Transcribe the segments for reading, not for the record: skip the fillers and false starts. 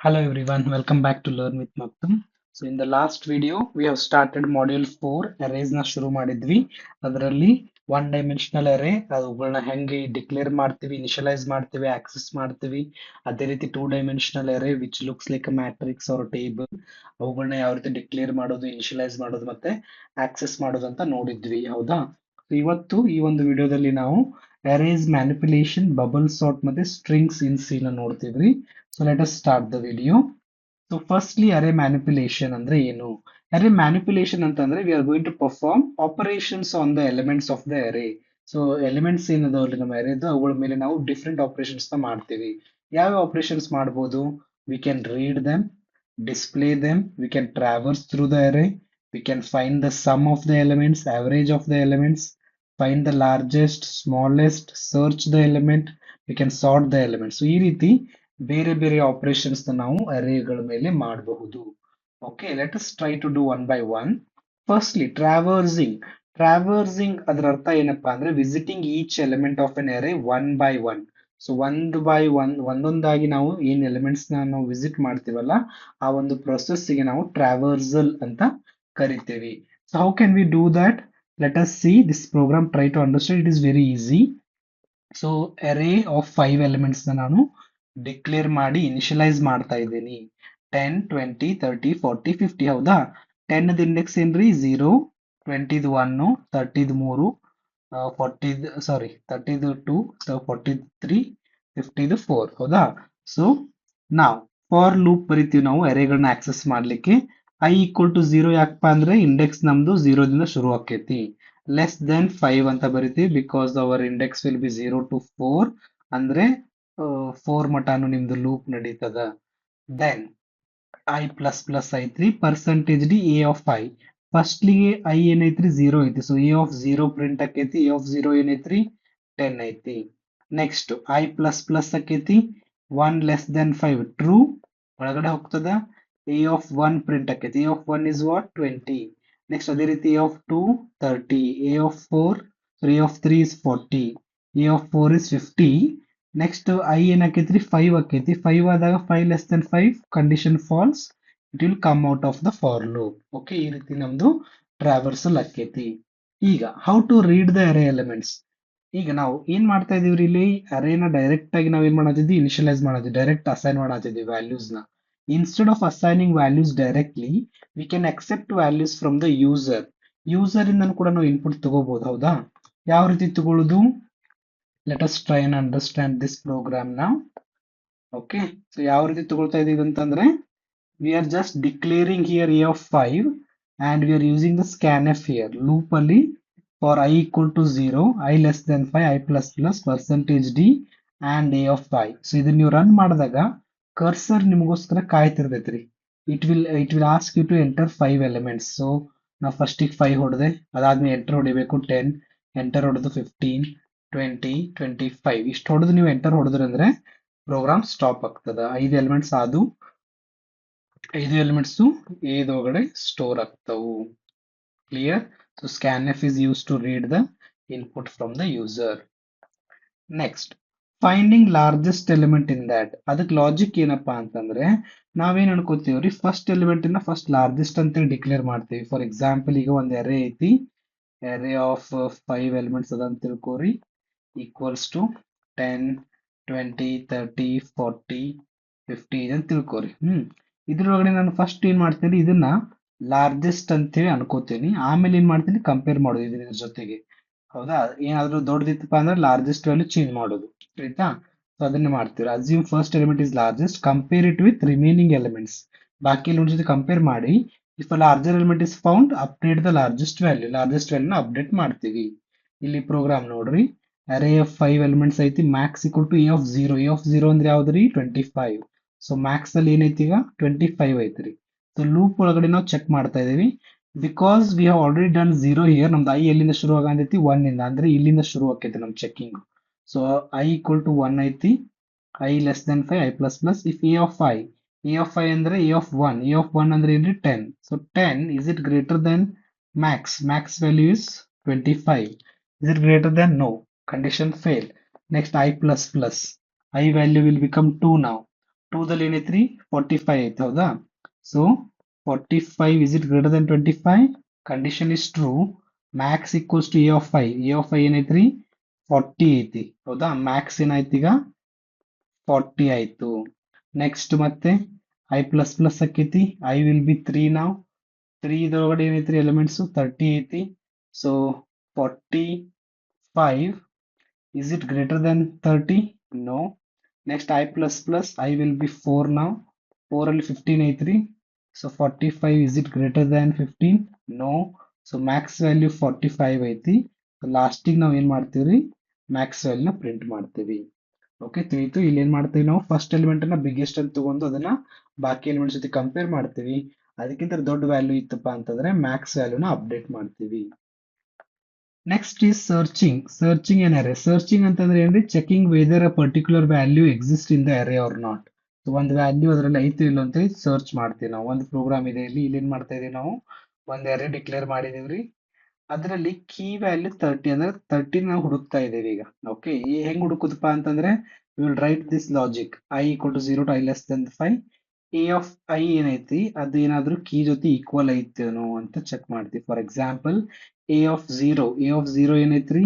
Hello everyone, welcome back to Learn with Maktum. So in the last video, we have started module 4 arrays ನ ಶುರು ಮಾಡಿದ್ವಿ. ಅದರಲ್ಲಿ one dimensional ಅರೇ ಅವುಗಳನ್ನ ಹೆಂಗೆ declare ಮಾಡ್ತೀವಿ, ಇನಿಷಿಯಲೈಸ್ ಮಾಡ್ತೀವಿ, ಆಕ್ಸೆಸ್ ಮಾಡ್ತೀವಿ. ಅದೇ ರೀತಿ two dimensional array which looks like a matrix or table ಅವುಗಳನ್ನ ಯಾವ ರೀತಿ ಡಿಕ್ಲೇರ್ ಮಾಡೋದು, ಇನಿಷಿಯಲೈಸ್ ಮಾಡೋದು ಮತ್ತೆ ಆಕ್ಸೆಸ್ ಮಾಡೋದು ಅಂತ ನೋಡಿದ್ವಿ. ಹೌದಾ? So ಇವತ್ತು ಈ ಒಂದು ವಿಡಿಯೋದಲ್ಲಿ ನಾವು arrays manipulation, bubble sort ಮತ್ತೆ strings in C ನ ನೋಡ್ತೀವಿ. So let us start the video. So firstly, array manipulation ಅಂದ್ರೆ ಏನು? Array manipulation ಅಂತಂದ್ರೆ we are going to perform operations on the elements of the array. So elements ಏನದಾವಲ್ಲ ನಮ್ಮ array ಅವುಗಳ ಮೇಲೆ ನಾವು different operations ನ ಮಾಡ್ತೀವಿ. ಯಾವ operations ಮಾಡ್ಬೋದು? We can read them, display them, we can traverse through the array, we can find the sum of the elements, average of the elements, find the largest, smallest, search the element, we can sort the elements. So ಈ ರೀತಿ ಬೇರೆ ಬೇರೆ operations ನಾವು ಅರೇಗಳ ಮೇಲೆ ಮಾಡಬಹುದು. Okay, let us try to do one by one. Firstly traversing ಅದರ ಅರ್ಥ ಏನಪ್ಪಾ ಅಂದ್ರೆ visiting each element of an array one by one. So ಒಂದು ಬೈ ಒನ್ ಒಂದೊಂದಾಗಿ ನಾವು ಏನ್ ಎಲಿಮೆಂಟ್ಸ್ ನಾವು ವಿಸಿಟ್ ಮಾಡ್ತೀವಲ್ಲ ಆ ಒಂದು ಪ್ರೊಸೆಸ್ಗೆ ನಾವು ಟ್ರಾವರ್ಸಲ್ ಅಂತ ಕರಿತೀವಿ. So how can we do that? Let us see this program, try to understand. It is very easy. So array of 5 elements ನಾನು ಡಿಕ್ಲೇರ್ ಮಾಡಿ ಇನಿಷಿಯಲೈಸ್ ಮಾಡ್ತಾ ಇದ್ದೀನಿ. 10, 20, 30, 40, 50. ಹೌದಾ? 10 ಇಂಡೆಕ್ಸ್ ಏನ್ರಿ? 0, 20 1, 30 3, 40 ಸಾರಿ 30 2, 43, 50 4. ಹೌದಾ? ಸೊ ನಾವು ಫಾರ್ ಲೂಪ್ ಬರಿತೀವಿ ನಾವು ಅರೇಗಳನ್ನ ಆಕ್ಸೆಸ್ ಮಾಡ್ಲಿಕ್ಕೆ. ಐ ಈಕ್ವಲ್ ಟು 0 ಯಾಕಪ್ಪ ಅಂದ್ರೆ ಇಂಡೆಕ್ಸ್ ನಮ್ದು 0 ದಿಂದ ಶುರು ಆಕೈತಿ. ಲೆಸ್ ದೆನ್ 5 ಅಂತ ಬರಿತೀವಿ because our index will be 0 to 4 ಅಂದ್ರೆ 4 ಮಟಾನು ನಿಮ್ದು ಲೂಪ್ ನಡೀತದ. ದೆನ್ ಐ ಪ್ಲಸ್ ಪ್ಲಸ್ ಐತ್ರಿ, percentage D A of I. ಫಸ್ಟ್ಲಿಗೆ ಐ ಏನೈತ್ರಿ? 0 ಐತಿ. ಸೊ ಎ ಆಫ್ 0 ಪ್ರಿಂಟ್ ಆಕೈತಿ. ಎ ಆಫ್ 0 ಏನೈತ್ರಿ? 10 ಐತಿ. ನೆಕ್ಸ್ಟ್ ಐ ಪ್ಲಸ್ ಪ್ಲಸ್ ಆಕೈತಿ. 1 ಲೆಸ್ ದೆನ್ 5 ಟ್ರೂ ಒಳಗಡೆ ಹೋಗ್ತದ. ಎ ಆಫ್ 1 ಪ್ರಿಂಟ್ ಆಕೈತಿ. A of 1 is what? 20. Next ಅದೇ ರೀತಿ a of 2 30, a of 4 a of 3 is 40, a of 4 is 50. Next i ಏನ್ ಆಕೈತ್ರಿ? 5 ಆಕೈತಿ. 5 ಆದಾಗ 5 less than 5 condition false, it will come out of the for loop. Okay, ಈ ರೀತಿ ನಮ್ದು ಟ್ರಾವರ್ಸಲ್ ಆಕೈತಿ. ಈಗ how to read the array elements. ಈಗ ನಾವು ಏನ್ ಮಾಡ್ತಾ ಇದೀವ್ರಿ ಇಲ್ಲಿ? ಅರೇನ ಡೈರೆಕ್ಟ್ ಆಗಿ ನಾವ್ ಏನ್ ಮಾಡತ್ತಿದ್ವಿ? ಇನಿಷಿಯಲೈಸ್ ಮಾಡತ್ತಿದ್ವಿ, ಡೈರೆಕ್ಟ್ ಅಸೈನ್ ಮಾಡತ್ತಿದ್ವಿ ವ್ಯಾಲ್ಯೂಸ್ ನ. Instead of assigning values directly, we can accept values from the user. User ಇಂದ ಕೂಡ ನಾವು ಇನ್ಪುಟ್ ತಗೋಬಹುದು. ಹೌದಾ? ಯಾವ ರೀತಿ ತಗೊಳ್ಳೋದು? Let us try and understand this program now. Okay, so ಯಾವ ರೀತಿ ತಗೊಳ್ತಾ ಇದೀವಿ ಅಂತಂದ್ರೆ, we are just declaring here a of 5 and we are using the scanf here. Loop ಅಲ್ಲಿ for I equal to 0, I less than 5, I plus plus percentage d and a of 5. So ಇದನ್ನ ನೀವು run ಮಾಡಿದಾಗ cursor ನಿಮಗೋಸ್ಕರ ಕಾಯ್ತಿರ್ತೈತ್ರಿ. It will ask you to enter 5 elements. So ನಾವು ಫಸ್ಟಿಗೆ 5 ಹೊಡೆದೆ, ಅದಾದ್ಮೇಲೆ enter ಹೊಡಿಬೇಕು 10, ಎಂಟರ್ ಹೊಡೆದು 15, 20, 25 ಇಷ್ಟು ಹೊಡೆದು ನೀವು ಎಂಟರ್ ಹೊಡೆದ್ರಿ ಅಂದ್ರೆ ಪ್ರೋಗ್ರಾಮ್ ಸ್ಟಾಪ್ ಆಗ್ತದ. 5 ಎಲಿಮೆಂಟ್ಸ್ ಆದು 5 ಎಲಿಮೆಂಟ್ಸ್ ಏದೊಳಗಡೆ ಸ್ಟೋರ್ ಆಗ್ತಾವು. Clear? So scanf is used to read the input from the user. Next finding largest element in that. ಅದಕ್ಕೆ ಲಾಜಿಕ್ ಏನಪ್ಪಾ ಅಂತಂದ್ರೆ, ನಾವೇನ್ ಅನ್ಕೋತೀವ್ರಿ? ಫಸ್ಟ್ ಎಲಿಮೆಂಟ್ ಇನ್ನ ಫಸ್ಟ್ ಲಾರ್ಜೆಸ್ಟ್ ಅಂತೇಳಿ ಡಿಕ್ಲೇರ್ ಮಾಡ್ತೀವಿ. ಫಾರ್ ಎಕ್ಸಾಂಪಲ್, ಈಗ ಒಂದು ಅರೇ ಐತಿ, ಅರೇ ಆಫ್ 5 ಎಲಿಮೆಂಟ್ಸ್ ಅದ ಅಂತ ತಿಳ್ಕೋರಿ. ಈಕ್ವಲ್ಸ್ ಟು 10, 20, 30, 40, 50 ಅಂತ ತಿಳ್ಕೋರಿ. ಇದ್ರೊಳಗಡೆ ನಾನು ಫಸ್ಟ್ ಏನ್ ಮಾಡ್ತೀನಿ? ಇದನ್ನ ಲಾರ್ಜೆಸ್ಟ್ ಅಂತೇಳಿ ಅನ್ಕೋತೀನಿ. ಆಮೇಲೆ ಏನ್ ಮಾಡ್ತೀನಿ? ಕಂಪೇರ್ ಮಾಡೋದು ಇದ್ರ ಜೊತೆಗೆ. ಹೌದಾ? ಏನಾದ್ರೂ ದೊಡ್ಡದಿತ್ತಪ್ಪ ಅಂದ್ರೆ ಲಾರ್ಜೆಸ್ಟ್ ವ್ಯಾಲ್ಯೂ ಚೇಂಜ್ ಮಾಡೋದು. ಆಯ್ತಾ? ಸೊ ಅದನ್ನ ಮಾಡ್ತೀವಿ. Assume first element is largest, compare it with remaining elements. ಬಾಕಿ ಎಲಿಮೆಂಟ್ ಜೊತೆ ಕಂಪೇರ್ ಮಾಡಿ, if larger element is found, update the largest value. Largest ವ್ಯಾಲ್ಯೂನ ಅಪ್ಡೇಟ್ ಮಾಡ್ತೀವಿ. ಇಲ್ಲಿ ಪ್ರೋಗ್ರಾಮ್ ನೋಡ್ರಿ, ಅರೇ ಆಫ್ 5 ಎಲಿಮೆಂಟ್ಸ್ ಐತಿ. Max equal to A of 0. A of 0 ಅಂದ್ರೆ ಯಾವ್ದ್ರಿ? 25. So Max ಅಲ್ಲಿ ಏನೈತಿ? ಈಗ 25 ಐತ್ರಿ. ಸೊ ಲೂಪ್ ಒಳಗಡೆ ನಾವು ಚೆಕ್ ಮಾಡ್ತಾ ಇದೀವಿ. Because we have already done 0 here, ನಮ್ದು ಐ ಎಲ್ಲಿಂದ ಶುರು ಆಗತೈತಿ? 1 ಇಂದ. ಅಂದ್ರೆ ಇಲ್ಲಿಂದ ಶುರು ಆಕೈತಿ ನಮ್ checking. So i equal to 1 ಐತಿ. I less than 5, i plus plus. If a of 5, a of 5 ಅಂದ್ರೆ ಎ ಆಫ್ 1. ಎ ಆಫ್ 1 ಅಂದ್ರೆ ಏನ್ರಿ? 10. So 10 is it greater then Max? Max value is 25. Is it greater than? No. Condition fail. Next I plus plus. I value will become 2 now. 2 ದಲ್ಲಿ ಏನೈತ್ರಿ 45 ಐತಿ ಹೌದಾ. So 45 is it greater than 25? Condition is true. Max equals to A of I ಏನೈತ್ರಿ 40 ಐತಿ ಹೌದಾ. Max ಏನಾಯ್ತು ಈಗ 40 ಆಯ್ತು. Next ಮತ್ತೆ ಐ ಪ್ಲಸ್ ಪ್ಲಸ್ ಆಕೈತಿ. ಐ ವಿಲ್ ಬಿ 3 ನಾವು. 3 ಇದ್ರೊಳಗಡೆ ಏನೈತ್ರಿ ಎಲಿಮೆಂಟ್ಸ್ 30 ಐತಿ. So 45 is it greater than 30? No. Next I plus plus I will be 4 now. 4 ಅಲ್ಲಿ 15 ಐತ್ರಿ. So 45 is it greater than 15? No. So max value 45 ಐತಿ. So ಲಾಸ್ಟಿಗೆ ನಾವು ಏನ್ ಮಾಡ್ತೀವ್ರಿ ಮ್ಯಾಕ್ಸ್ ವ್ಯಾಲ್ಯೂನ ಪ್ರಿಂಟ್ ಮಾಡ್ತೀವಿ. ಓಕೆ ತಿಳಿತು. ಇಲ್ಲಿ ಏನ್ ಮಾಡ್ತೀವಿ ನಾವು ಫಸ್ಟ್ ಎಲಿಮೆಂಟ್ ಅನ್ನ ಬಿಗ್ಗೆಸ್ಟ್ ಅಂತ ತಗೊಂಡು ಅದನ್ನ ಬಾಕಿ ಎಲಿಮೆಂಟ್ಸ್ ಜೊತೆ ಕಂಪೇರ್ ಮಾಡ್ತೀವಿ. ಅದಕ್ಕಿಂತ ದೊಡ್ಡ ವ್ಯಾಲ್ಯೂ ಇತ್ತಪ್ಪ ಅಂತಂದ್ರೆ ಮ್ಯಾಕ್ಸ್ ವ್ಯಾಲ್ಯೂನ ಅಪ್ಡೇಟ್ ಮಾಡ್ತೀವಿ. Next is searching. ಸರ್ಚಿಂಗ್ ಏನ್ ಅರೇ. ಸರ್ಚಿಂಗ್ ಅಂತಂದ್ರೆ ಏನ್ರಿ checking whether a particular value exist in the array or not. ಒಂದು ವ್ಯಾಲ್ಯೂ ಅದರಲ್ಲಿ ಐತಿ ಇಲ್ಲ ಅಂತ ಸರ್ಚ್ ಮಾಡ್ತೀವಿ ನಾವು. ಒಂದು ಪ್ರೋಗ್ರಾಮ್ ಇದೆ ಇಲ್ಲಿ ಏನ್ ಮಾಡ್ತಾ ಇದೀವಿ ನಾವು ಒಂದು ಅರೇ ಡಿಕ್ಲೇರ್ ಮಾಡಿದೀವ್ರಿ. ಅದರಲ್ಲಿ ಕೀ ವ್ಯಾಲ್ಯೂ 30 ಅಂದ್ರೆ 30 ನಾವು ಹುಡುಕ್ತಾ ಇದೀವಿ ಈಗ. ಓಕೆ ಹೆಂಗ್ ಹುಡುಕುದಪ್ಪ ಅಂತಂದ್ರೆ will write this logic i equal to 0 to i less than 5. A of i ಏನೈತಿ ಅದು ಏನಾದ್ರೂ ಕೀ ಜೊತೆ ಈಕ್ವಲ್ ಐತೇನೋ ಅಂತ ಚೆಕ್ ಮಾಡ್ತೀವಿ. For example A of zero ಏನೈತ್ರಿ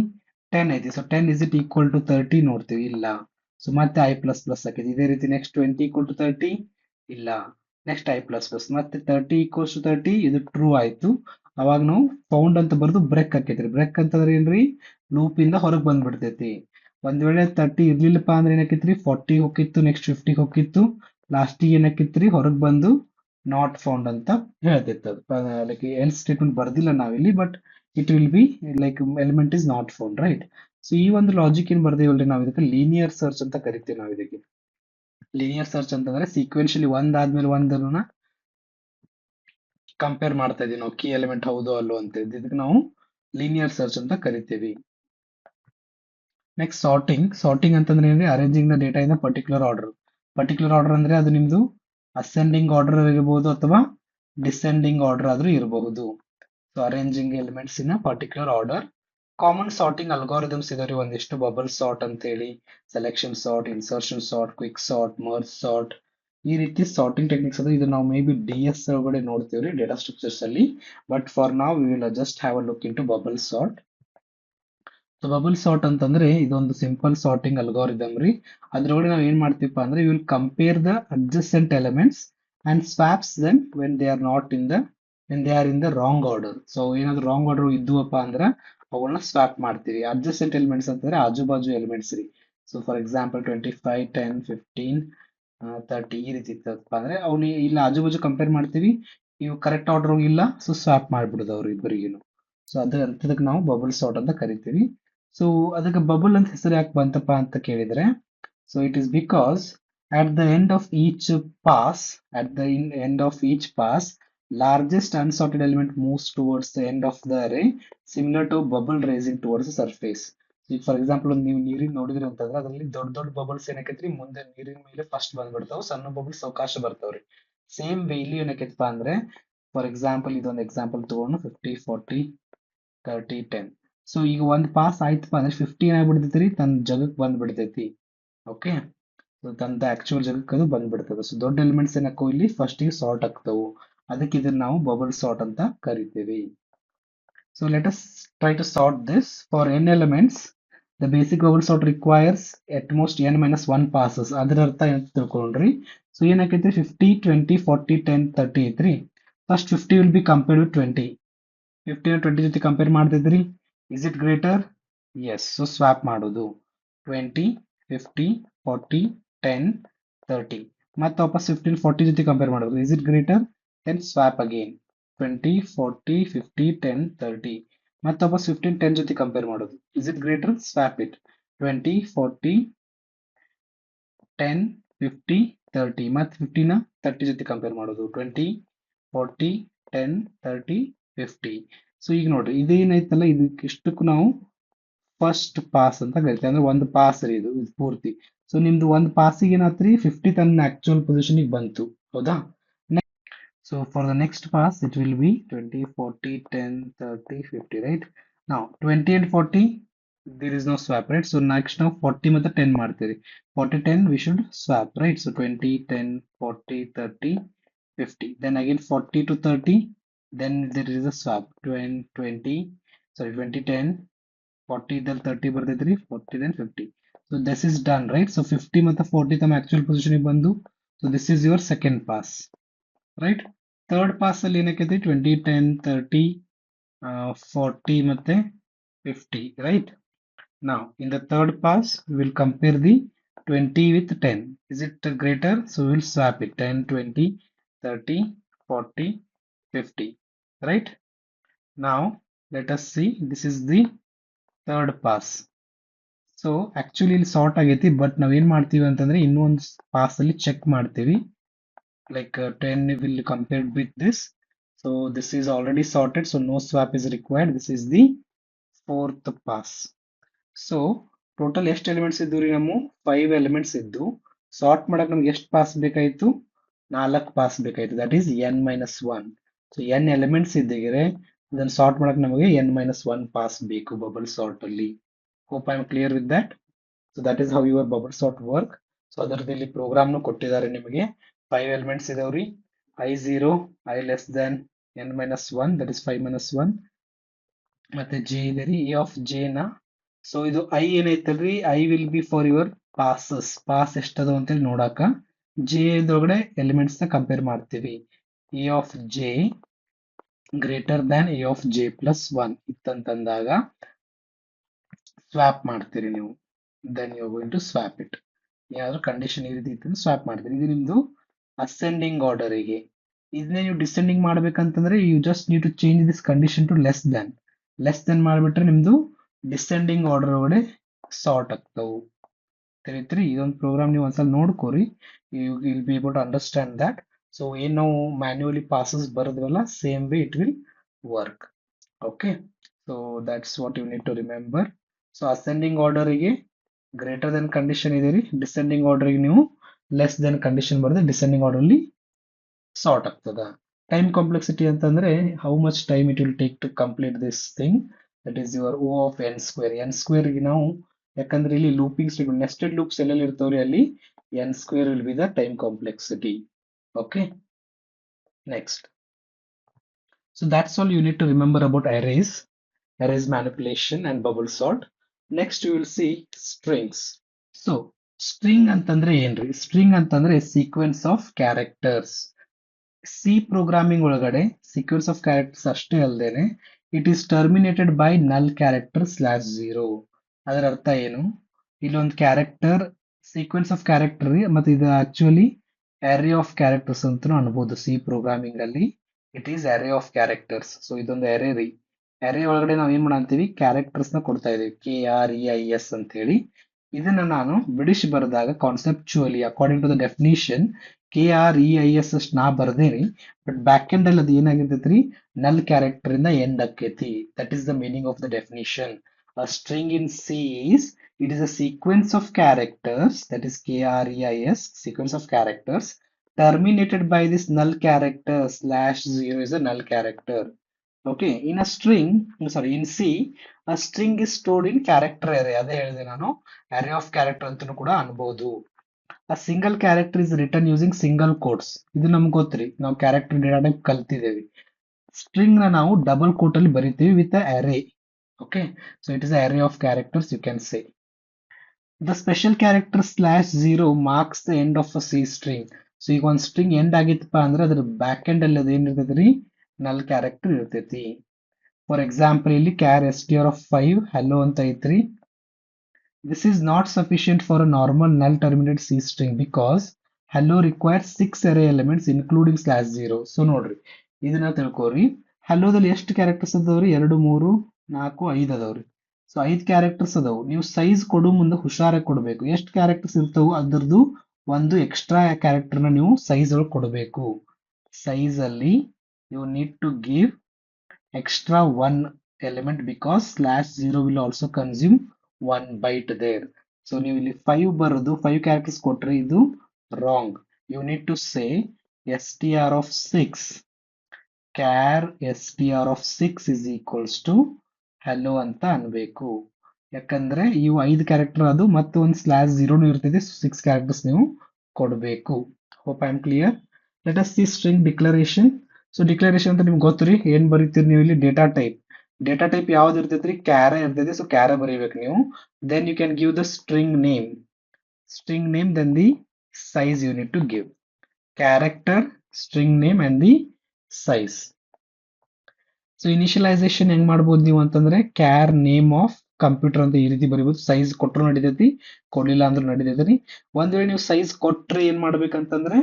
10 ಐತಿ. So 10 is it equal to 30 ನೋಡ್ತೀವಿ, ಇಲ್ಲ. ಸೊ ಮತ್ತೆ ಐ ಪ್ಲಸ್ ಪ್ಲಸ್ ಆಕೈತಿ. ಇದೇ ರೀತಿ ನೆಕ್ಸ್ಟ್ 20 ಈಕ್ವಲ್ ಟು 30 ಇಲ್ಲ. ನೆಕ್ಸ್ಟ್ ಐ ಪ್ಲಸ್ ಪ್ಲಸ್ ಮತ್ತೆ 30 ಈಕ್ವಲ್ಸ್ ಟು 30 ಇದು ಟ್ರೂ ಆಯ್ತು. ಅವಾಗ ನಾವು ಫೌಂಡ್ ಅಂತ ಬರೆದು ಬ್ರೇಕ್ ಹಾಕೈತ್ರಿ. ಬ್ರೇಕ್ ಅಂತಂದ್ರೆ ಏನ್ರಿ ಲೂಪ್ ಇಂದ ಹೊರಗೆ ಬಂದ್ಬಿಡ್ತೈತಿ. ಒಂದ್ ವೇಳೆ 30 ಇರ್ಲಿಲ್ಲಪ್ಪ ಅಂದ್ರೆ ಏನಾಕೈತ್ರಿ 40 ಹೋಗಿತ್ತು, ನೆಕ್ಸ್ಟ್ 50 ಹೋಗಿತ್ತು, ಲಾಸ್ಟಿಗೆ ಏನಾಕಿತ್ರಿ ಹೊರಗೆ ಬಂದು ನಾಟ್ ಫೌಂಡ್ ಅಂತ ಹೇಳ್ತಿತ್ತು. ಲೈಕ್ ಎಲ್ ಸ್ಟೇಟ್ಮೆಂಟ್ ಬರ್ದಿಲ್ಲ ನಾವಿಲ್ಲಿ, but it will be like element is not found, right. So ಈ ಒಂದು ಲಾಜಿಕ್ ಏನ್ ಬರ್ದೇವಲ್ರಿ ನಾವು ಇದಕ್ಕೆ ಲೀನಿಯರ್ ಸರ್ಚ್ ಅಂತ ಕರಿತೀವಿ ನಾವು ಇದಕ್ಕೆ. ಲೀನಿಯರ್ ಸರ್ಚ್ ಅಂತಂದ್ರೆ ಸೀಕ್ವೆನ್ಶಿಯಲಿ ಒಂದಾದ್ಮೇಲೆ ಒಂದನ್ನ ಕಂಪೇರ್ ಮಾಡ್ತಾ ಇದೀವಿ ನಾವು ಕೀ ಎಲಿಮೆಂಟ್ ಹೌದೋ ಅಲ್ಲೋ ಅಂತ. ಇದಕ್ಕೆ ನಾವು ಲೀನಿಯರ್ ಸರ್ಚ್ ಅಂತ ಕರಿತೀವಿ. Next sorting. ಸಾರ್ಟಿಂಗ್ ಅಂತಂದ್ರೆ ಏನ್ರಿ arranging the data in particular order. Particular order ಅಂದ್ರೆ ಅದು ನಿಮ್ದು ಅಸೆಂಡಿಂಗ್ ಆರ್ಡರ್ ಇರಬಹುದು ಅಥವಾ ಡಿಸೆಂಡಿಂಗ್ ಆರ್ಡರ್ ಆದ್ರೂ ಇರಬಹುದು. So arranging elements in particular order. Common sorting algorithms ಇದಾವ್ರಿ ಒಂದಿಷ್ಟು. ಬಬಲ್ ಸಾರ್ಟ್ ಅಂತ ಹೇಳಿ, selection sort, insertion sort, quick sort, merge sort, ಈ ರೀತಿ ಸಾರ್ಟಿಂಗ್ ಟೆಕ್ನಿಕ್ಸ್ ಅದು. ಇದು ನಾವು ಮೇ ಬಿ ಡಿ.ಎಸ್ ಒಳಗಡೆ ನೋಡ್ತೀವ್ರಿ, ಡೇಟಾ ಸ್ಟ್ರಕ್ಚರ್ಸ್ ಅಲ್ಲಿ. ಬಟ್ ಫಾರ್ ನಾವ್ we will just have a look into bubble sort. So bubble sort ಅಂತಂದ್ರೆ ಇದೊಂದು ಸಿಂಪಲ್ ಸಾರ್ಟಿಂಗ್ ಅಲ್ಗಾರಿದಮ್ ರೀ. ಅದ್ರೊಳಗೆ ನಾವು ಏನ್ ಮಾಡ್ತೀವಪ್ಪ ಅಂದ್ರೆ you will compare the adjacent elements and swaps them when they are not in the when they are in the wrong order. So ಏನಾದ್ರು wrong order ಇದ್ವಪ್ಪ ಅಂದ್ರೆ ಅವುಗಳನ್ನ ಸ್ವಾಪ್ ಮಾಡ್ತೀವಿ. ಅಡ್ಜಸೆಂಟ್ ಎಲಿಮೆಂಟ್ಸ್ ಅಂತಂದ್ರೆ ಆಜು ಬಾಜು ಎಲಿಮೆಂಟ್ಸ್ ರೀ. ಸೊ ಫಾರ್ ಎಕ್ಸಾಂಪಲ್ 25, 10, 15, 30 ಈ ರೀತಿ ಇತ್ತಪ್ಪ ಅಂದ್ರೆ ಅವ್ನು ಇಲ್ಲ ಆಜು ಬಾಜು ಕಂಪೇರ್ ಮಾಡ್ತೀವಿ. ಇವು ಕರೆಕ್ಟ್ ಆರ್ಡರ್ ಇಲ್ಲ, ಸೊ ಸ್ವಾಪ್ ಮಾಡ್ಬಿಡುದು ಅವ್ರು ಇಬ್ಬರಿಗೂ. ಸೊ ಅದಕ್ಕೆ ನಾವು ಬಬಲ್ ಸಾರ್ಟ್ ಅಂತ ಕರಿತೀವಿ. ಸೊ ಅದಕ್ಕೆ ಬಬಲ್ ಅಂತ ಹೆಸರು ಯಾಕೆ ಬಂತಪ್ಪ ಅಂತ ಕೇಳಿದ್ರೆ, so it is because at the end of each pass, at the end of each pass, largest unsorted element moves towards the end of the array, similar to bubble raising towards the surface. ಈಗ for example ನೀವು ನೀರಿನ ನೋಡಿದ್ರಿ ಅಂತಂದ್ರೆ ಅದರಲ್ಲಿ ದೊಡ್ಡ ದೊಡ್ಡ bubbles ಏನಕೈತ್ರಿ ಮುಂದೆ ನೀರಿನ ಮೇಲೆ ಫಸ್ಟ್ ಬಂದ್ಬಿಡ್ತಾವ, ಸಣ್ಣ ಬಬಲ್ಸ್ ಅವಕಾಶ ಬರ್ತಾವ್ರಿ. ಸೇಮ್ ವೇ ಇಲ್ಲಿ ಏನಕೈತಪ್ಪ ಅಂದ್ರೆ ಫಾರ್ ಎಕ್ಸಾಂಪಲ್ ಇದೊಂದು ಎಕ್ಸಾಂಪಲ್ ತಗೊಂಡು 50, 40, 30, 10. ಸೊ ಈಗ ಒಂದ್ ಪಾಸ್ ಆಯ್ತಪ್ಪ ಅಂದ್ರೆ 50 ಏನಾಗ್ಬಿಡ್ತೈತಿ ತನ್ನ ಜಗಕ್ ಬಂದ್ಬಿಡ್ತೈತಿ. ಓಕೆ, ತನ್ನ ಆಕ್ಚುಯಲ್ ಜಗಕ್ಕೆ ಅದು ಬಂದ್ಬಿಡ್ತದೆ. ಸೊ ದೊಡ್ಡ ಎಲಿಮೆಂಟ್ಸ್ ಏನಕ್ಕೋ ಇಲ್ಲಿ ಫಸ್ಟ್ ಗೆ ಸಾರ್ಟ್ ಆಗ್ತಾವು. ಅದಕ್ಕೆ ಇದನ್ನ ನಾವು ಬಬಲ್ ಸಾರ್ಟ್ ಅಂತ ಕರಿತೀವಿ. So let us try to sort this. For n elements the basic bubble sort requires at most n-1 passes. ಅದರ ಅರ್ಥ ಏನಂತ ತಿಳ್ಕೊಂಡ್ರಿ. ಸೊ ಏನಾಕೈತಿ 50, 20, 40, 10, 30 ಐತ್ರಿ. First 50 will be compared with 20. 50 20 ಜೊತೆ ಕಂಪೇರ್ ಮಾಡ್ತಿದ್ರಿ. Is it greater? Yes. So swap ಮಾಡೋದು 20, 50, 40, 10, 30. ಮತ್ತೆ ವಾಪಸ್ 15, 40 ಜೊತೆ ಕಂಪೇರ್ ಮಾಡೋದು. Is it greater? Then swap again 20, 40, 50, 10, 30. ಮತ್ತೆ ವಾಪಸ್ 15, 10 ಜೊತೆ ಕಂಪೇರ್ ಮಾಡೋದು. Is it greater? Swap it 20, 40, 10, 50, 30. ಮತ್ತೆ 15 30 ಜೊತೆ ಕಂಪೇರ್ ಮಾಡೋದು. 20, 40, 10, 30, 50. ಸೊ ಈಗ ನೋಡ್ರಿ ಇದೇನೈತಲ್ಲ ಇಷ್ಟಕ್ಕೂ ನಾವು ಫಸ್ಟ್ ಪಾಸ್ ಅಂತ ಕರಿತೀವಿ. ಅಂದ್ರೆ ಒಂದು ಪಾಸ್ ರೀ ಇದು ಪೂರ್ತಿ. ಸೊ ನಿಮ್ದು ಒಂದು ಪಾಸಿಗೆ ಏನಾತ್ರಿ 50 ತನ್ನ ಆಕ್ಚುಯಲ್ ಪೊಸಿಷನ್ಗೆ ಬಂತು, ಹೌದಾ. So for the next pass it will be 20, 40, 10, 30, 50, right. ನಾವು 20 and 40 there is no swap, right? So next ನಾವು 40 ಮತ್ತೆ 10 ಮಾಡ್ತೀವಿ. 40 10 we should swap, right? So 20 10 40 30 50. Then again 40 to 30, then there is a swap. 20 20 sorry 20 10 40 then 30 ಬರ್ತೈತ್ರಿ, 40 then 50. So this is done, right? So 50 ಮತ್ತೆ 40 ತಮ್ಮ actual position ಗೆ ಬಂದು, so this is your second pass, right? Third pass ಅಲ್ಲಿ ಏನಕ್ಕೈತಿ 20 10 30 40 ಮತ್ತೆ 50, right? Now, in the third pass, we will compare the 20 with 10. Is it greater? So we will swap it 10, 20, 30, 40, 50. Right? Now, let us see. This is the third pass. So, actually ಇಲ್ಲಿ sort ಆಗೈತಿ, but ನಾವೇನ್ ಮಾಡ್ತೀವಿ ಅಂತಂದ್ರೆ ಇನ್ನೊಂದು pass ಅಲ್ಲಿ check ಮಾಡ್ತೀವಿ. Like 10 will compare with this. So, this is already sorted. So, no swap is required. This is the fourth pass. So total ಎಷ್ಟು elements ಇದ್ದು ರೀ? ನಮ್ಮ 5 ಎಲಿಮೆಂಟ್ಸ್ ಇದ್ದು ಸಾರ್ಟ್ ಮಾಡಕ್ ನಮ್ಗೆ ಎಷ್ಟು ಪಾಸ್ ಬೇಕಾಯ್ತು? 4 ಪಾಸ್ ಬೇಕಾಯ್ತು. That is n-1. So n elements ಇದ್ದಿದ್ರೆ ಅದನ್ನ ಸಾರ್ಟ್ ಮಾಡಕ್ ನಮಗೆ n-1 ಪಾಸ್ ಬೇಕು ಬಬಲ್ ಸಾರ್ಟ್ ಅಲ್ಲಿ. Hope I am clear with that. So that is how your bubble sort work. So ಅದರದ್ದು ಇಲ್ಲಿ ಪ್ರೋಗ್ರಾಮ್ನು ಕೊಟ್ಟಿದ್ದಾರೆ ನಿಮಗೆ. 5 ಎಲಿಮೆಂಟ್ಸ್ ಇದಾವ್ರಿ. I0 I less than n-1, that is 5-1. ಮತ್ತೆ ಜೆ ಇದೆ ರೀ, ಎ ಆಫ್ ಜೆ ನ. ಸೊ ಇದು ಐ ಏನೈತಲ್ರಿ, I will be for your passes. Pass ಎಷ್ಟದ ಅಂತೇಳಿ ನೋಡಾಕ ಜೆ ಒಳಗಡೆ ಎಲಿಮೆಂಟ್ಸ್ ನ ಕಂಪೇರ್ ಮಾಡ್ತೀವಿ. A of J greater than A of J plus 1 ಇತ್ತಂತಂದಾಗ ಸ್ವಾಪ್ ಮಾಡ್ತೀರಿ ನೀವು. Then you going to swap it. ಯಾವ್ದಾದ್ರು ಕಂಡೀಷನ್ ಈ ರೀತಿ ಇತ್ತು ಸ್ವಾಪ್ ಮಾಡ್ತೀರಿ. ಇದು ನಿಮ್ದು ಅಸೆಂಡಿಂಗ್ ಆರ್ಡರಿಗೆ. ಇದನ್ನೇ ನೀವು ಡಿಸೆಂಡಿಂಗ್ ಮಾಡ್ಬೇಕಂತಂದ್ರೆ you just need to change this condition to less than ಮಾಡ್ಬಿಟ್ರೆ ನಿಮ್ದು ಡಿಸೆಂಡಿಂಗ್ ಆರ್ಡರ್ ಒಳಗಡೆ ಸಾರ್ಟ್ ಆಗ್ತಾವು. ತಿಳಿತ್ರಿ? ಇದೊಂದು ಪ್ರೋಗ್ರಾಮ್ ನೀವು ಒಂದ್ಸಲ ನೋಡ್ಕೋರಿ, you will be able to understand that. So ಏನ್ ನಾವು ಮ್ಯಾನ್ಯುವಲಿ ಪಾಸಸ್ ಬರೋದ್ವಲ್ಲ, same way it will work. Okay, so that's what you need to remember. So ascending ಆರ್ಡರಿಗೆ ಗ್ರೇಟರ್ ದೆನ್ ಕಂಡೀಷನ್ ಇದೆ ರೀ, ಡಿಸೆಂಡಿಂಗ್ ಆರ್ಡರ್ಗೆ ನೀವು ಲೆಸ್ ದೆನ್ ಕಂಡೀಷನ್ ಬರೆದ್ರೆ descending order ಅಲ್ಲಿ ಸಾರ್ಟ್ ಆಗ್ತದ. ಟೈಮ್ ಕಾಂಪ್ಲೆಕ್ಸಿಟಿ ಅಂತಂದ್ರೆ how much time it will take to complete this thing, that is your O of n square. N square ಗೆ ನಾವು, ಯಾಕಂದ್ರೆ ಇಲ್ಲಿ ಲೂಪಿಂಗ್ಸ್ ನೆಸ್ಟೆಡ್ ಲೂಪ್ಸ್ ಎಲ್ಲೆಲ್ಲಿ ಇರ್ತಾವ್ರಿ, ಅಲ್ಲಿ N square will be the time complexity. Okay, next. So that's all you need to remember about arrays manipulation and bubble sort. Next you will see strings. So string ಅಂತಂದ್ರೆ ಏನ್ರಿ? String ಅಂತಂದ್ರೆ sequence of characters. C programming ಒಳಗಡೆ sequence of characters ಅಷ್ಟೇ ಅಲ್ಲದೇನೆ it is terminated by ನಲ್ character /0. ಅದರ ಅರ್ಥ ಏನು? ಇಲ್ಲೊಂದು ಕ್ಯಾರೆಕ್ಟರ್ ಸೀಕ್ವೆನ್ಸ್ ಆಫ್ ಕ್ಯಾರೆಕ್ಟರ್ ಮತ್ತೆ ಇದು ಆಕ್ಚುಲಿ array ಆಫ್ ಕ್ಯಾರೆಕ್ಟರ್ಸ್ ಅಂತ ಅನ್ಬೋದು. ಸಿ ಪ್ರೋಗ್ರಾಮಿಂಗ್ ಅಲ್ಲಿ it is array of characters. So ಇದೊಂದು array ರೀ. array ಒಳಗಡೆ ನಾವು ಏನ್ ಮಾಡಂತೀವಿ? ಕ್ಯಾರೆಕ್ಟರ್ಸ್ ನ ಕೊಡ್ತಾ ಇದೀವಿ, KREIS ಅಂತ ಹೇಳಿ. ಇದನ್ನ ನಾನು ಬಿಡಿಸಿ ಬರೆದಾಗ conceptually according to the definition KREIS ಅಷ್ಟು ನಾ ಬರ್ದೇರಿ, ಬಟ್ ಬ್ಯಾಕ್ ಎಂಡ್ ಅಲ್ಲಿ ಅದು ಏನಾಗಿರ್ತೈತ್ರಿ? ನಲ್ ಕ್ಯಾರೆಕ್ಟರ್ ಇಂದ ಎಂಡ್ ಆಕೈತಿ. That is the meaning of the definition. A string in C is, it is a sequence of characters, that is KREIS, sequence of characters terminated by this null character /0 is a null character. Okay, in a string, sorry, in C, a string is stored in character array. ಅದೇ ಹೇಳಿದೆ ನಾನು, array of character ಅಂತನೂ ಕೂಡ ಅನ್ಬೋದು. A single character is written using single quotes. ಇದು ನಮ್ಗೆ ಗೊತ್ತ್ರಿ, ನಾವು character data type ಕಲ್ತಿದ್ದೇವೆ. ಸ್ಟ್ರಿಂಗ್ ನ ನಾವು ಡಬಲ್ ಕೋಟ್ ಅಲ್ಲಿ ಬರಿತೀವಿ with array. Okay, so it is an array of characters, you can say. The special character /0 marks the end of a C string. So ಈಗ ಒಂದು ಸ್ಟ್ರಿಂಗ್ ಎಂಡ್ ಆಗಿತ್ತಪ್ಪ ಅಂದ್ರೆ ಅದ್ರ back end ಅಲ್ಲಿ ಅದು ಏನಿರ್ತೈತಿ? ನಲ್ ಕ್ಯಾರೆಕ್ಟರ್ ಇರ್ತೈತಿ. ಫಾರ್ ಎಕ್ಸಾಂಪಲ್ ಇಲ್ಲಿ char str of 5 hello ಅಂತ ಐತ್ರಿ. This is not sufficient for a normal null terminated C string because hello requires 6 array elements including /0. So ನೋಡ್ರಿ, ಇದನ್ನ ತಿಳ್ಕೊರಿ. ಹಲೋದಲ್ಲಿ ಎಷ್ಟು ಕ್ಯಾರೆಕ್ಟರ್ಸ್ ಅದಾವ್ರಿ? 2 3 4 5 ಅದಾವ್ರಿ. ಸೊ 5 ಕ್ಯಾರೆಕ್ಟರ್ಸ್ ಅದಾವು. ನೀವು ಸೈಜ್ ಕೊಡು ಮುಂದೆ ಹುಷಾರಾಗಿ ಕೊಡಬೇಕು. ಎಷ್ಟು ಕ್ಯಾರೆಕ್ಟರ್ಸ್ ಇರ್ತಾವು ಅದರದ್ದು ಒಂದು ಎಕ್ಸ್ಟ್ರಾ ಕ್ಯಾರೆಕ್ಟರ್ ನ ನೀವು ಸೈಜ್ ಒಳಗೆ ಕೊಡಬೇಕು. ಸೈಜ್ ಅಲ್ಲಿ you need to give extra one element because /0 will also consume one byte there. So ನೀವು ಇಲ್ಲಿ 5 ಬರೋದು 5 characters ಕೊಟ್ರೆ ಇದು wrong. You need to say str of 6 char str of 6 is equals to hello ಅಂತ ಅನ್ಬೇಕು. ಯಾಕಂದ್ರೆ ಇವು 5 ಕ್ಯಾರೆಕ್ಟರ್ ಅದು ಮತ್ತು ಒಂದು /0 ಇರ್ತದೆ, 6 ಕ್ಯಾರೆಕ್ಟರ್ಸ್ ನೀವು ಕೊಡಬೇಕು. Hope I am clear. Let us C string declaration. So declaration ಅಂತ ನಿಮ್ಗೆ ಗೊತ್ತು ರೀ, ಏನ್ ಬರೀತೀರಿ ನೀವು ಇಲ್ಲಿ? ಡೇಟಾ ಟೈಪ್ ಯಾವ್ದು ಇರ್ತೈತ್ರಿ? ಕ್ಯಾರೆ ಇರ್ತೈತಿ. ಸೊ ಕ್ಯಾರೆ ಬರೀಬೇಕು ನೀವು. Then you can give the string name, then the size you need to give. Character, string name and the size. So initialisation ಹೆಂಗ್ ಮಾಡ್ಬೋದು ನೀವು ಅಂತಂದ್ರೆ ಕ್ಯಾರ್ ನೇಮ್ ಆಫ್ ಕಂಪ್ಯೂಟರ್ ಅಂತ ಈ ರೀತಿ ಬರೀಬಹುದು. ಸೈಜ್ ಕೊಟ್ಟರು ನಡಿತೈತಿ, ಕೊಡ್ಲಿಲ್ಲ ಅಂದ್ರೂ ನಡಿತೈತಿ. ಒಂದ್ ವೇಳೆ ನೀವು ಸೈಜ್ ಕೊಟ್ರೆ ಏನ್ ಮಾಡ್ಬೇಕಂತಂದ್ರೆ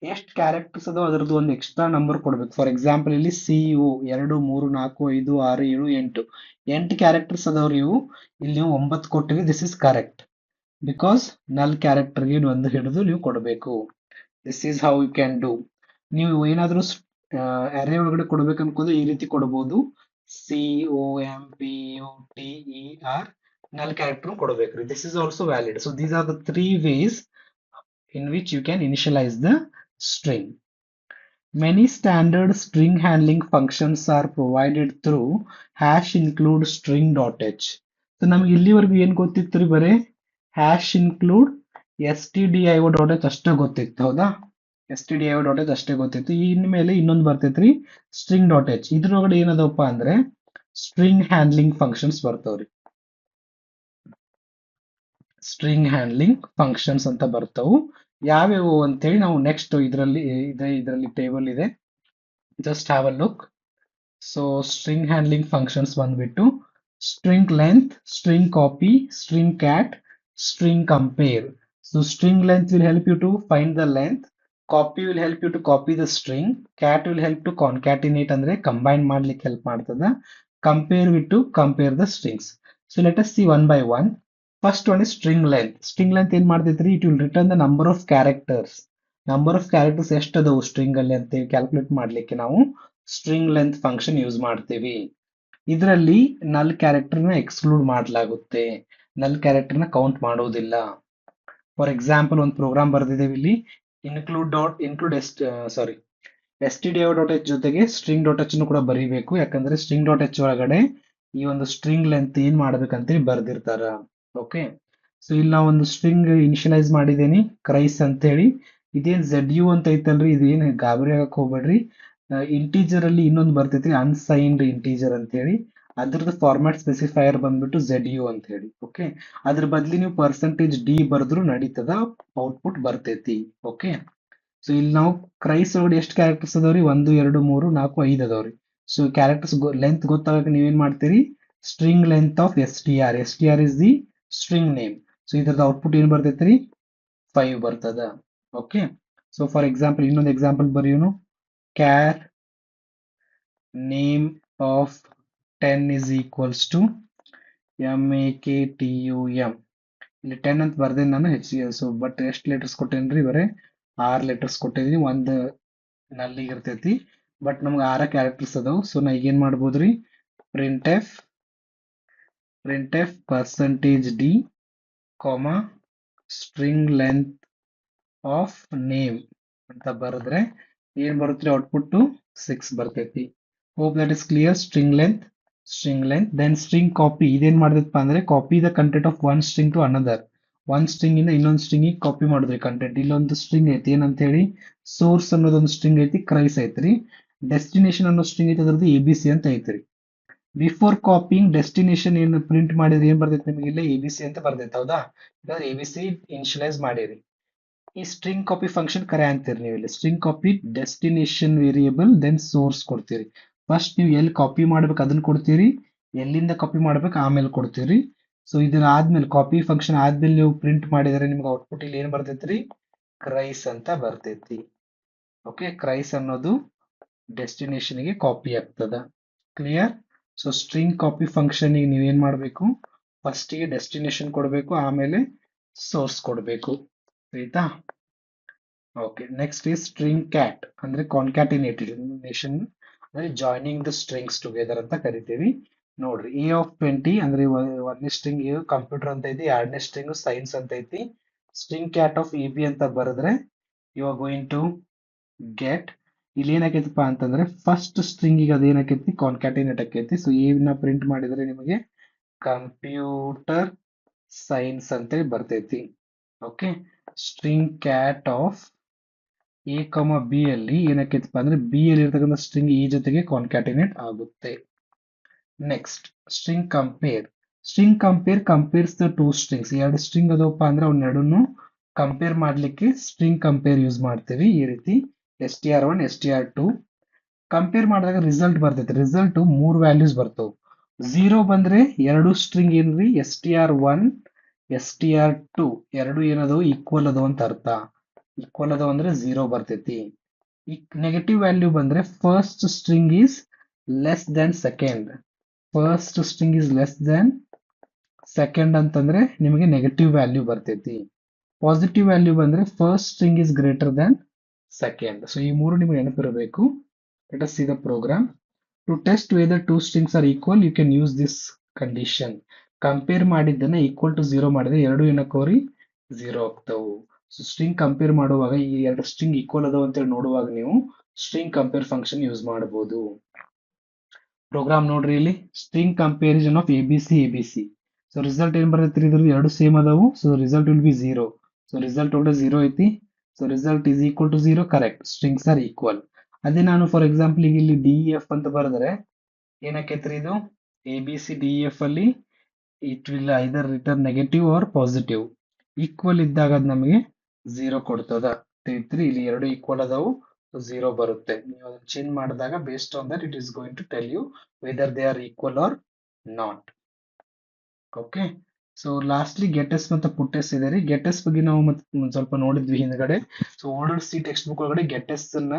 ಎಷ್ಟು ಕ್ಯಾರೆಕ್ಟರ್ಸ್ ಅದಾವ ಅದರದ್ದು ಒಂದು ಎಕ್ಸ್ಟ್ರಾ ನಂಬರ್ ಕೊಡ್ಬೇಕು. ಫಾರ್ ಎಕ್ಸಾಂಪಲ್ ಇಲ್ಲಿ CO 2 3 4 5 6 7 8 ಕ್ಯಾರೆಕ್ಟರ್ಸ್ ಅದಾವ್ರಿ ಇವು. ಇಲ್ಲಿ ನೀವು 9 ಕೊಟ್ಟಿರಿ, ದಿಸ್ ಇಸ್ ಕರೆಕ್ಟ್. ಬಿಕಾಸ್ ನಲ್ ಕ್ಯಾರೆಕ್ಟರ್ಗೆ ಒಂದು ಹಿಡಿದು ನೀವು ಕೊಡಬೇಕು. This is how you can do. ನೀವು ಏನಾದರೂ ಅರೇ ಒಳಗಡೆ ಕೊಡ್ಬೇಕು ಅನ್ಕೋದ್ರೆ ಈ ರೀತಿ ಕೊಡಬಹುದು. COMPUTER ನಲ್ ಕ್ಯಾರೆಕ್ಟರ್ ಕೊಡಬೇಕ್ರಿ. This is also valid. So these are the 3 ways in which you can initialize the string. Many standard string handling functions are provided through #include string.h. So ನಮ್ಗೆ ಇಲ್ಲಿವರೆಗೂ ಏನ್ ಗೊತ್ತಿತ್ತು ರೀ? ಬರೇ #include stdio.h ಅಷ್ಟೇ ಗೊತ್ತಿತ್ತು, ಹೌದಾ? stdio.h ಅಷ್ಟೇ ಗೊತ್ತಿತ್ತು. ಇನ್ಮೇಲೆ ಇನ್ನೊಂದು ಬರ್ತೈತ್ರಿ string.h. ಇದ್ರೊಳಗಡೆ ಏನದಪ್ಪ ಅಂದ್ರೆ ಸ್ಟ್ರಿಂಗ್ ಹ್ಯಾಂಡ್ಲಿಂಗ್ ಫಂಕ್ಷನ್ಸ್ ಬರ್ತಾವ್ರಿ. ಸ್ಟ್ರಿಂಗ್ ಹ್ಯಾಂಡ್ಲಿಂಗ್ ಫಂಕ್ಷನ್ಸ್ ಅಂತ ಬರ್ತಾವು. ಯಾವ್ಯಾವು ಅಂತೇಳಿ ನಾವು ನೆಕ್ಸ್ಟ್ ಇದರಲ್ಲಿ ಟೇಬಲ್ ಇದೆ, just have a look. So string handling functions ಬಂದ್ಬಿಟ್ಟು string length, string copy, string cat, string compare. So string length will help you to find the length, copy will help you to copy the string, cat will help to concatenate ಅಂದ್ರೆ combine ಮಾಡ್ಲಿಕ್ಕೆ help ಮಾಡ್ತದ, compare with to compare the strings. So let us see one by one. First one is string length. String length ಏನ್ ಮಾಡ್ತೈತ್ರಿ? It will return the number of characters. Number of characters ಎಷ್ಟದವು string ಅಲ್ಲಿ ಅಂತ calculate ಮಾಡ್ಲಿಕ್ಕೆ ನಾವು string length function use ಮಾಡ್ತೀವಿ. ಇದರಲ್ಲಿ ನಲ್ ಕ್ಯಾರೆಕ್ಟರ್ ನ ಎಕ್ಸ್ಕ್ಲೂಡ್ ಮಾಡಲಾಗುತ್ತೆ, ನಲ್ ಕ್ಯಾರೆಕ್ಟರ್ ನ ಕೌಂಟ್ ಮಾಡೋದಿಲ್ಲ. ಫಾರ್ ಎಕ್ಸಾಂಪಲ್ ಒಂದು ಪ್ರೋಗ್ರಾಮ್ ಬರೆದಿದ್ದೇವೆ ಇಲ್ಲಿ, stdio.h ಜೊತೆಗೆ string.h ಕೂಡ ಬರೀಬೇಕು. ಯಾಕಂದ್ರೆ string.h ಒಳಗಡೆ ಈ ಒಂದು ಸ್ಟ್ರಿಂಗ್ ಲೆಂತ್ ಏನ್ ಮಾಡ್ಬೇಕಂತೇಳಿ ಬರ್ದಿರ್ತಾರ. ಓಕೆ, ಸೊ ಇಲ್ಲಿ ನಾವು ಒಂದು ಸ್ಟ್ರಿಂಗ್ ಇನಿಷಿಯಲೈಸ್ ಮಾಡಿದ್ದೇನೆ, ಕ್ರೈಸ್ ಅಂತ ಹೇಳಿ. ಇದೇನ್ ZU ಅಂತ ಐತಲ್ರಿ, ಇದೇನು ಗಾಬರಿ ಆಗಕ್ ಹೋಗ್ಬೇಡ್ರಿ. ಇಂಟೀಜರ್ ಅಲ್ಲಿ ಇನ್ನೊಂದು ಬರ್ತೈತ್ರಿ ಅನ್ಸೈನ್ಡ್ ಇಂಟೀಜರ್ ಅಂತ ಹೇಳಿ, ಅದ್ರದ್ದು ಫಾರ್ಮ್ಯಾಟ್ ಸ್ಪೆಸಿಫೈಯರ್ ಬಂದ್ಬಿಟ್ಟು ZU ಅಂತ ಹೇಳಿ. ಓಕೆ, ಅದ್ರ ಬದ್ಲಿ ನೀವು %d ಬರೆದ್ರು ನಡೀತದ, ಔಟ್ಪುಟ್ ಬರ್ತೈತಿ. ಓಕೆ, ಸೊ ಇಲ್ಲಿ ನಾವು ಕ್ರೈಸ್ ಒಳಗಡೆ ಎಷ್ಟು ಕ್ಯಾರೆಕ್ಟರ್ಸ್ ಅದಾವ್ರಿ? 1 2 3 4 5 ಅದಾವ್ರಿ. ಸೊ ಕ್ಯಾರೆಕ್ಟರ್ಸ್ ಲೆಂತ್ ಗೊತ್ತಾಗಕ್ಕೆ ನೀವೇನ್ ಮಾಡ್ತೀರಿ? String length of STR is the string name. So ಇದ್ರದ್ದು ಔಟ್ಪುಟ್ ಏನ್ ಬರ್ತೈತ್ರಿ? 5 ಬರ್ತದ. ಓಕೆ, ಸೊ ಫಾರ್ ಎಕ್ಸಾಂಪಲ್ ಇನ್ನೊಂದು ಎಕ್ಸಾಂಪಲ್ ಬರೆಯೋನು. Char name of 10 is equals to MAKTUM. ಇಲ್ಲಿ 10 ಅಂತ ಬರ್ದೇನೆ ನಾನು ಹೆಚ್ಚಿಗೆ. ಸೊ ಬಟ್ ಎಷ್ಟು ಲೆಟರ್ಸ್ ಕೊಟ್ಟೇನ್ರಿ? ಬರೇ 6 ಲೆಟರ್ಸ್ ಕೊಟ್ಟಿದೀನಿ. ಒಂದು ನಲ್ಲಿಗೆ ಇರ್ತೈತಿ, ಬಟ್ ನಮ್ಗೆ 6 ಕ್ಯಾರೆಕ್ಟರ್ಸ್ ಅದಾವು. ಸೊ ನಾ ಈಗ ಏನ್ ಮಾಡ್ಬೋದ್ರಿ? printf %d, string length of name ಅಂತ ಬರೆದ್ರೆ ಏನ್ ಬರುತ್ತೆ? ಔಟ್ಪುಟ್ 6 ಬರ್ತೈತಿ. Hope that is clear. String length. Then string copy. ಇದೇನ್ ಮಾಡ್ತೈತಪ್ಪ ಅಂದ್ರೆ copy the content of one string to another. ಒಂದ್ ಸ್ಟ್ರಿಂಗ್ ಇಂದ ಇನ್ನೊಂದು ಸ್ಟ್ರಿಂಗ್ ಕಾಪಿ ಮಾಡಿದ್ರಿ ಕಂಟೆಂಟ್. ಇಲ್ಲೊಂದು ಸ್ಟ್ರಿಂಗ್ ಐತಿ, ಏನಂತ ಹೇಳಿ? ಸೋರ್ಸ್ ಅನ್ನೋದೊಂದು ಸ್ಟ್ರಿಂಗ್ ಐತಿ, ಕ್ರೈಸ್ ಐತ್ರಿ. ಡೆಸ್ಟಿನೇಷನ್ ಅನ್ನೋ ಸ್ಟ್ರಿಂಗ್ ಐತಿ, ಅದ್ರದ್ದು ABC ಅಂತ ಐತ್ರಿ. ಬಿಫೋರ್ ಕಾಪಿಂಗ್ ಡೆಸ್ಟಿನೇಷನ್ ಏನು ಪ್ರಿಂಟ್ ಮಾಡಿದ್ರೆ ಏನ್ ಬರ್ತೈತಿ ನಿಮಗೆ? ಇಲ್ಲಿ ABC ಅಂತ ಬರ್ತೈತೆ, ಹೌದಾ? ಯಾಕಂದ್ರೆ ABC ಇನಿಷಿಯಲೈಸ್ ಮಾಡಿರಿ. ಈ ಸ್ಟ್ರಿಂಗ್ ಕಾಪಿ ಫಂಕ್ಷನ್ ಕರೆ ಅಂತೀರಿ ನೀವು ಇಲ್ಲಿ. String copy destination variable, then source ಕೊಡ್ತೀರಿ. ಫಸ್ಟ್ ನೀವು ಎಲ್ಲಿ ಕಾಪಿ ಮಾಡ್ಬೇಕು ಅದನ್ನ ಕೊಡ್ತೀರಿ, ಎಲ್ಲಿಂದ ಕಾಪಿ ಮಾಡ್ಬೇಕು ಆಮೇಲೆ ಕೊಡ್ತೀರಿ. ಸೊ ಇದನ್ನ ಆದ್ಮೇಲೆ ಕಾಪಿ ಫಂಕ್ಷನ್ ಆದ್ಮೇಲೆ ನೀವು ಪ್ರಿಂಟ್ ಮಾಡಿದರೆ ನಿಮ್ಗೆ ಔಟ್ಪುಟ್ ಇಲ್ಲಿ ಏನ್ ಬರ್ತೈತ್ರಿ? ಕ್ರೈಸ್ ಅಂತ ಬರ್ತೈತಿ. ಓಕೆ, ಕ್ರೈಸ್ ಅನ್ನೋದು ಡೆಸ್ಟಿನೇಷನ್ ಗೆ ಕಾಪಿ ಆಗ್ತದ. Clear? So string copy function ಗೆ ನೀವೇನ್ ಮಾಡ್ಬೇಕು? ಫಸ್ಟ್ ಗೆ ಡೆಸ್ಟಿನೇಷನ್ ಕೊಡಬೇಕು, ಆಮೇಲೆ ಸೋರ್ಸ್ ಕೊಡಬೇಕು. ಆಯ್ತಾ? ಓಕೆ, ನೆಕ್ಸ್ಟ್ ಈ ಸ್ಟ್ರಿಂಗ್ ಕ್ಯಾಟ್ ಅಂದ್ರೆ ಕಾನ್ಕ್ಯಾಟಿನೇಷನ್ ಅಂದ್ರೆ ಜಾಯ್ನಿಂಗ್ ದ ಸ್ಟ್ರಿಂಗ್ಸ್ ಟುಗೆದರ್ ಅಂತ ಕರಿತೀವಿ. ನೋಡ್ರಿ, A20 ಅಂದ್ರೆ ಒಂದನೇ ಸ್ಟ್ರಿಂಗ್ ಕಂಪ್ಯೂಟರ್ ಅಂತ ಐತಿ, ಎರಡನೇ ಸ್ಟ್ರಿಂಗ್ ಸೈನ್ಸ್ ಅಂತ ಐತಿ. ಸ್ಟ್ರಿಂಗ್ ಕ್ಯಾಟ್ ಆಫ್ EB ಅಂತ ಬರೆದ್ರೆ you are going to get, ಇಲ್ಲಿ ಏನಾಕೈತಪ್ಪ ಅಂತಂದ್ರೆ ಫಸ್ಟ್ ಸ್ಟ್ರಿಂಗ್ ಗೆ ಅದೇನಾಕೈತಿ? ಕಾನ್ಕ್ಯಾಟಿನೇಟ್ ಆಕೈತಿ. ಸೊ ಎ ನ ಪ್ರಿಂಟ್ ಮಾಡಿದ್ರೆ ನಿಮಗೆ ಕಂಪ್ಯೂಟರ್ ಸೈನ್ಸ್ ಅಂತೇಳಿ ಬರ್ತೈತಿ. Okay, string cat of A ಕಮ ಬಿ ಅಲ್ಲಿ ಏನಕ್ಕೈತಪ್ಪ ಅಂದ್ರೆ ಬಿ ಅಲ್ಲಿ ಇರ್ತಕ್ಕಂಥ ಸ್ಟ್ರಿಂಗ್ ಈ ಜೊತೆಗೆ ಕಾನ್ಕ್ಯಾಟಿನೇಟ್ ಆಗುತ್ತೆ. Next string compare. String compare compares the two strings. ಎರಡು ಸ್ಟ್ರಿಂಗ್ ಅದಪ್ಪ ಅಂದ್ರೆ ಅವನ್ನೆರಡನ್ನು ಕಂಪೇರ್ ಮಾಡ್ಲಿಕ್ಕೆ ಸ್ಟ್ರಿಂಗ್ ಕಂಪೇರ್ ಯೂಸ್ ಮಾಡ್ತೀವಿ. ಈ ರೀತಿ str1 str2 ಕಂಪೇರ್ ಮಾಡಿದಾಗ ರಿಸಲ್ಟ್ ಬರ್ತೈತಿ. ರಿಸಲ್ಟ್ ಮೂರ್ ವ್ಯಾಲ್ಯೂಸ್ ಬರ್ತವೆ. 0 ಬಂದ್ರೆ ಎರಡು ಸ್ಟ್ರಿಂಗ್ ಏನ್ರಿ str1 str2 ಎರಡು ಏನದವು ಈಕ್ವಲ್ ಅದಾವ ಅಂತ ಅರ್ಥ. ಈಕ್ವಲ್ ಅದಾವ ಅಂದ್ರೆ 0 ಬರ್ತೈತಿ. ಈ ನೆಗೆಟಿವ್ ವ್ಯಾಲ್ಯೂ ಬಂದ್ರೆ first string is less than second. First string is less than second ಅಂತಂದ್ರೆ ನಿಮಗೆ ನೆಗೆಟಿವ್ ವ್ಯಾಲ್ಯೂ ಬರ್ತೈತಿ. ಪಾಸಿಟಿವ್ ವ್ಯಾಲ್ಯೂ ಬಂದ್ರೆ first string is greater than second. So ಈ ಮೂರು ನಿಮಗೆ ನೆನಪಿರಬೇಕು. Let us see the program. To test whether two strings are equal, you can use this condition. Compare ಮಾಡಿದ್ದನ್ನ equal to 0 ಮಾಡಿದ್ರೆ ಎರಡು ಏನಕ್ಕವ್ರಿ 0 ಆಗ್ತಾವು. ಸೊ ಸ್ಟ್ರಿಂಗ್ ಕಂಪೇರ್ ಮಾಡುವಾಗ ಈ ಎರಡು ಸ್ಟ್ರಿಂಗ್ ಈಕ್ವಲ್ ಅದಾವ ಅಂತೇಳಿ ನೋಡುವಾಗ ನೀವು ಸ್ಟ್ರಿಂಗ್ ಕಂಪೇರ್ ಫಂಕ್ಷನ್ ಯೂಸ್ ಮಾಡಬಹುದು. ಪ್ರೋಗ್ರಾಮ್ ನೋಡ್ರಿ ಇಲ್ಲಿ string comparison of ABC. So result ಏನ್ ಬರ್ತೈತಿ ಇದ್ರ ಎರಡು ಸೇಮ್ ಅದಾವು. So result will be 0. So result ಒಳಗೆ 0 ಐತಿ. So result is equal to 0. Correct, strings are equal. ಅದೇ ನಾನು ಫಾರ್ ಎಕ್ಸಾಂಪಲ್ ಈಗ ಇಲ್ಲಿ ಡಿ ಎಫ್ ಅಂತ ಬರೆದ್ರೆ ಏನಕ್ಕೈತ್ರಿ ಇದು ABCDEF ಅಲ್ಲಿ it will either return negative or positive. Equal ಇದ್ದಾಗ ಅದು ನಮಗೆ 0 ಕೊಡ್ತದ. ಇಲ್ಲಿ ಎರಡು ಈಕ್ವಲ್ ಅದಾವು 0 ಬರುತ್ತೆ. ನೀವು ಅದನ್ನ ಚೇಂಜ್ ಮಾಡಿದಾಗ based on that it is going to tell you whether they are equal or not. Okay, so lastly gets ಮತ್ತು ಪುಟ್ಟೆಸ್ ಇದೆ ರೀ. ಗೆಟೆಸ್ ಬಗ್ಗೆ ನಾವು ಮತ್ತೆ ಸ್ವಲ್ಪ ನೋಡಿದ್ವಿ ಹಿಂದ್ಗಡೆ. So older C text book ಒಳಗಡೆ ಗೆಟೆಸ್ ಅನ್ನ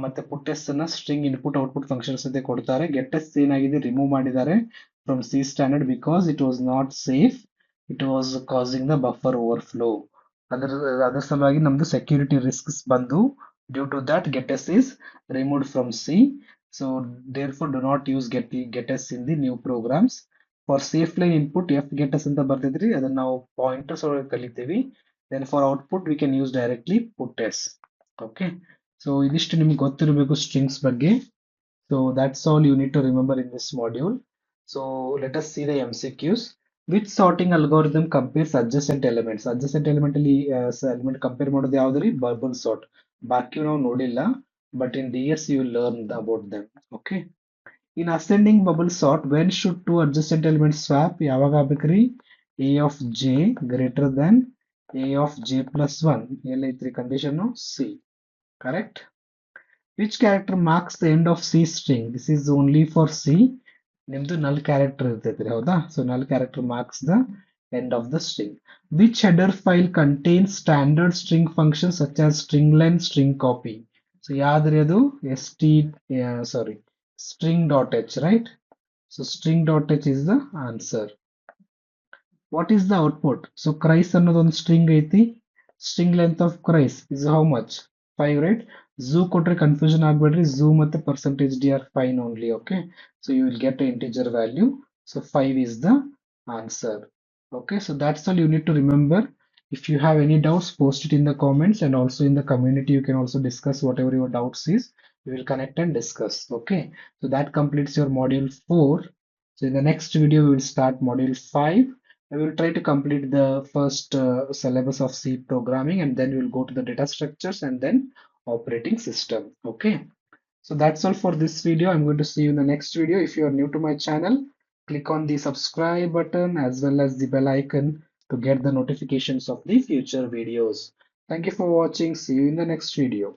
ಮತ್ತೆ ಪುಟ್ಟೆಸ್ ಅನ್ನ ಸ್ಟ್ರಿಂಗ್ ಇನ್ಪುಟ್ ಔಟ್ಪುಟ್ ಫಂಕ್ಷನ್ಸ್ ಅಂತ ಕೊಡ್ತಾರೆ. ಗೆಟೆಸ್ ಏನಾಗಿದೆ ರಿಮೂವ್ ಮಾಡಿದ್ದಾರೆ from C standard because it was not safe. It was causing the buffer overflow. ಅದರ ಸಲುವಾಗಿ ನಮ್ದು ಸೆಕ್ಯೂರಿಟಿ ರಿಸ್ಕ್ಸ್ ಬಂದು due to that gets is removed from C. So therefore do not use gets in the new programs. For safe line input F gets ಅಂತ ಬರ್ತಿದ್ರಿ, ಅದನ್ನ ನಾವು pointers ಒಳಗೆ ಕಲಿತೀವಿ. Then for output we can use directly puts. Okay, so ಇದಿಷ್ಟು ನಿಮ್ಗೆ ಗೊತ್ತಿರಬೇಕು strings ಬಗ್ಗೆ. So that's all you need to remember in this module. So let us see the MCQs. Which sorting algorithm compares adjacent elements? Adjacent element ಅಲ್ಲಿ element compare ಮಾಡೋದು ಯಾವ್ದ್ರಿ bubble sort. ಬಾಕಿ ನಾವು ನೋಡಿಲ್ಲ, but in DS you will learn about them. Okay. In ascending bubble sort, when should two adjacent elements swap? ಯಾವಾಗ ಆಗ್ಬೇಕ್ರಿ A of J greater than A of J plus 1. ಎಲ್ಲೈತ್ರಿ condition C. Correct. Which character marks the end of C string? This is only for C. ನಿಮ್ದು null character ಇರ್ತೈತ್ರಿ, ಹೌದಾ? So null character marks the end of the string. Which header file contains standard string functions such as string len, string copy? So ಯಾವ್ದ್ರಿ ಅದು string.h, right? So string.h is the answer. What is the output? So Christ ಅನ್ನೋದು ಒಂದು string ಐತಿ. String length of Christ is how much? 5, right? Zoo ಕೊಟ್ರೆ confusion ಆಗ್ಬೇಡ್ರಿ. Zoo ಮತ್ತೆ %dr fine only. Okay, so you will get an integer value. So 5 is the answer. Okay, so that's all you need to remember. If you have any doubts, post it in the comments, and also in the community you can also discuss whatever your doubts is. We will connect and discuss. Okay, so that completes your module 4. So in the next video we will start module 5. I will try to complete the first syllabus of C programming, and then we will go to the data structures and then operating system. Okay, so that's all for this video. I'm going to see you in the next video. If you are new to my channel, click on the subscribe button as well as the bell icon to get the notifications of the future videos. Thank you for watching. See you in the next video.